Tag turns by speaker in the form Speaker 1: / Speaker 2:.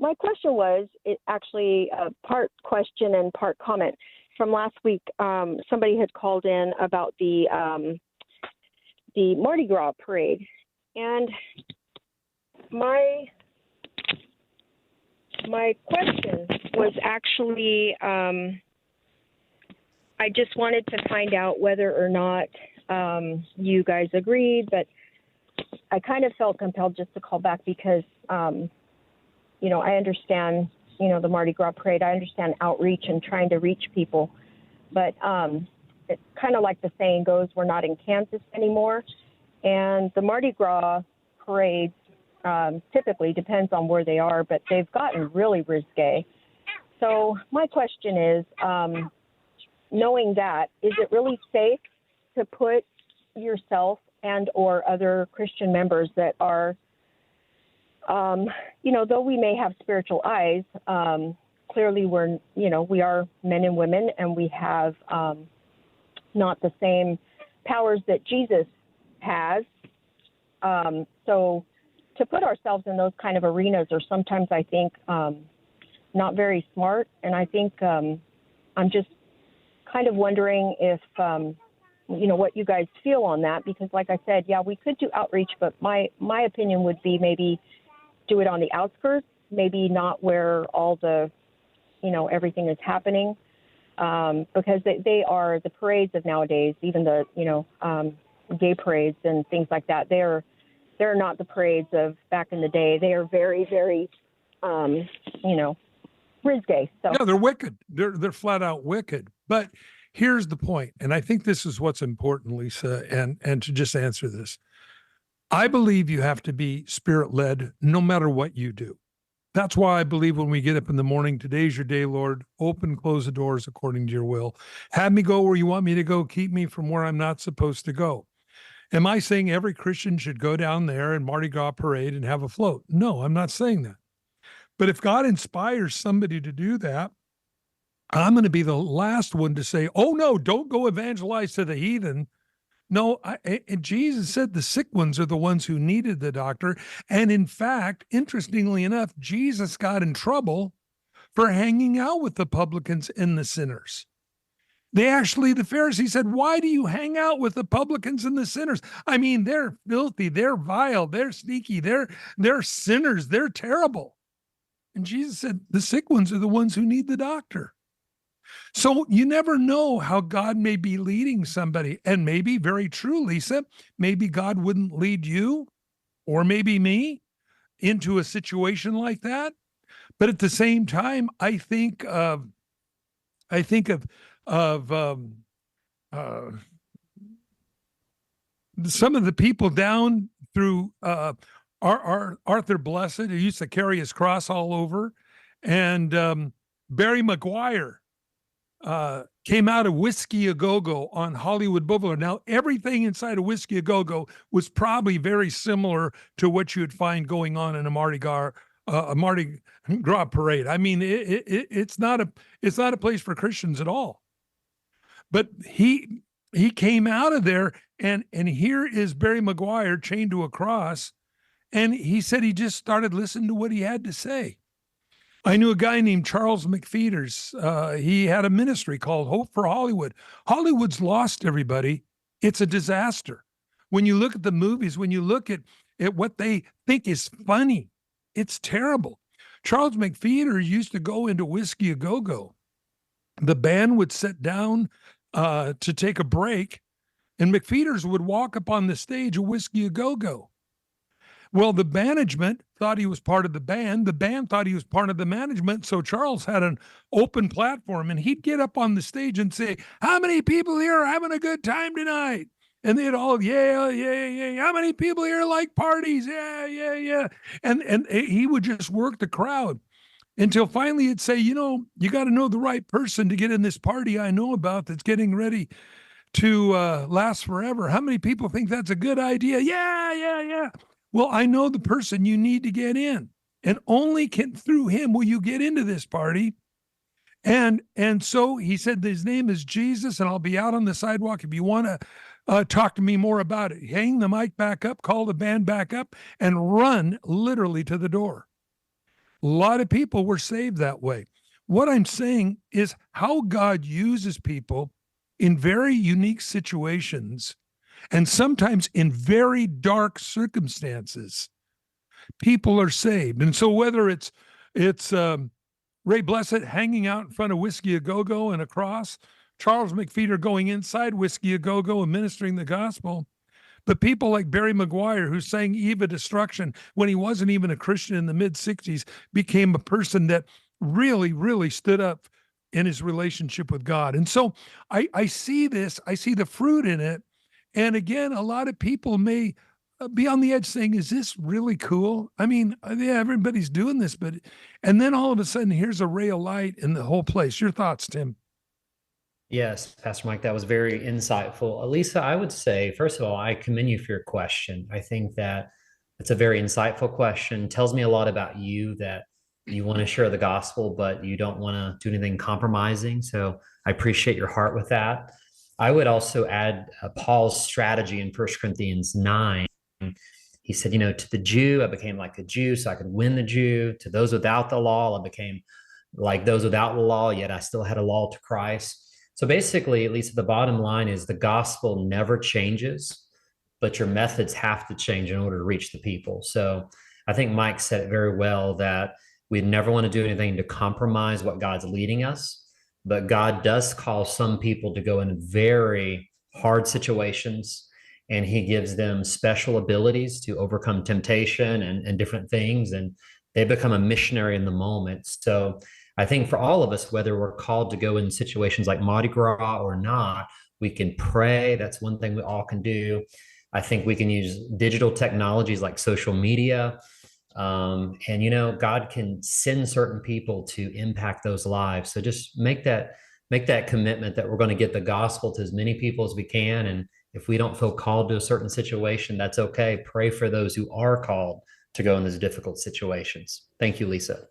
Speaker 1: my question was actually a part question and part comment. From last week, somebody had called in about the Mardi Gras parade, and my question was actually, I just wanted to find out whether or not you guys agreed, but I kind of felt compelled just to call back because, I understand, the Mardi Gras parade. I understand outreach and trying to reach people, but it's kind of like the saying goes, we're not in Kansas anymore. And the Mardi Gras parades typically depends on where they are, but they've gotten really risque. So my question is, knowing that, is it really safe to put yourself and or other Christian members that are, though we may have spiritual eyes, clearly we are men and women, and we have not the same powers that Jesus has. So to put ourselves in those kind of arenas are sometimes, I think, not very smart. And I think I'm just kind of wondering if, what you guys feel on that, because like I said, yeah, we could do outreach, but my opinion would be maybe do it on the outskirts, maybe not where all the, everything is happening, because they are the parades of nowadays, even the, gay parades and things like that. They're not the parades of back in the day. They are very, very, risque. So
Speaker 2: yeah, they're wicked. They're flat out wicked. But here's the point, and I think this is what's important, Lisa, and to just answer this. I believe you have to be spirit-led no matter what you do. That's why I believe when we get up in the morning, today's your day, Lord, open, close the doors according to your will. Have me go where you want me to go. Keep me from where I'm not supposed to go. Am I saying every Christian should go down there and Mardi Gras parade and have a float? No, I'm not saying that. But if God inspires somebody to do that, I'm going to be the last one to say, oh, no, don't go evangelize to the heathen. No, and Jesus said the sick ones are the ones who needed the doctor. And in fact, interestingly enough, Jesus got in trouble for hanging out with the publicans and the sinners. The Pharisees said, why do you hang out with the publicans and the sinners? I mean, they're filthy, they're vile, they're sneaky, they're sinners, they're terrible. And Jesus said, the sick ones are the ones who need the doctor. So you never know how God may be leading somebody. And maybe, very true, Lisa, maybe God wouldn't lead you or maybe me into a situation like that. But at the same time, I think of some of the people down through Arthur Blessed, who used to carry his cross all over, and Barry Maguire came out of Whiskey A Go-Go on Hollywood Boulevard. Now, everything inside of Whiskey A Go-Go was probably very similar to what you would find going on in a Mardi Gras parade. I mean, it's not a place for Christians at all. But he came out of there, and here is Barry Maguire chained to a cross, and he said he just started listening to what he had to say. I knew a guy named Charles McPheeters. He had a ministry called Hope for Hollywood. Hollywood's lost, everybody. It's a disaster. When you look at the movies, when you look at what they think is funny, it's terrible. Charles McPheeters used to go into Whiskey A Go-Go. The band would sit down to take a break, and McPheeters would walk up on the stage of Whiskey A Go-Go. Well, the management thought he was part of the band. The band thought he was part of the management. So Charles had an open platform, and he'd get up on the stage and say, how many people here are having a good time tonight? And they'd all, yeah, yeah, yeah. How many people here like parties? Yeah, yeah, yeah. And he would just work the crowd until finally he'd say, you got to know the right person to get in this party I know about that's getting ready to last forever. How many people think that's a good idea? Yeah, yeah, yeah. Well, I know the person you need to get in, and only through him will you get into this party. And so he said, his name is Jesus, and I'll be out on the sidewalk if you want to talk to me more about it. Hang the mic back up, call the band back up, and run literally to the door. A lot of people were saved that way. What I'm saying is how God uses people in very unique situations and sometimes in very dark circumstances. People are saved. And so whether it's Ray Blessed hanging out in front of Whiskey A Go Go and a cross, Charles McFeeder going inside Whiskey A Go Go and ministering the gospel, but people like Barry Maguire, who sang Eve of Destruction when he wasn't even a Christian in the mid 60s, became a person that really, really stood up in his relationship with God. And so I see this, I see the fruit in it. And again, a lot of people may be on the edge saying, is this really cool? I mean, yeah, everybody's doing this, but, and then all of a sudden, here's a ray of light in the whole place. Your thoughts, Tim?
Speaker 3: Yes, Pastor Mike, that was very insightful. Elisa, I would say, first of all, I commend you for your question. I think that it's a very insightful question. Tells me a lot about you, that you want to share the gospel, but you don't want to do anything compromising. So I appreciate your heart with that. I would also add Paul's strategy in 1 Corinthians 9. He said, to the Jew, I became like a Jew so I could win the Jew. To those without the law, I became like those without the law, yet I still had a law to Christ. So basically, at least the bottom line is the gospel never changes, but your methods have to change in order to reach the people. So I think Mike said it very well, that we never want to do anything to compromise what God's leading us, but God does call some people to go in very hard situations, and he gives them special abilities to overcome temptation and different things, and they become a missionary in the moment. So I think for all of us, whether we're called to go in situations like Mardi Gras or not, we can pray. That's one thing we all can do. I think we can use digital technologies like social media. And God can send certain people to impact those lives. So just make that commitment that we're going to get the gospel to as many people as we can. And if we don't feel called to a certain situation, that's okay. Pray for those who are called to go in those difficult situations. Thank you, Lisa.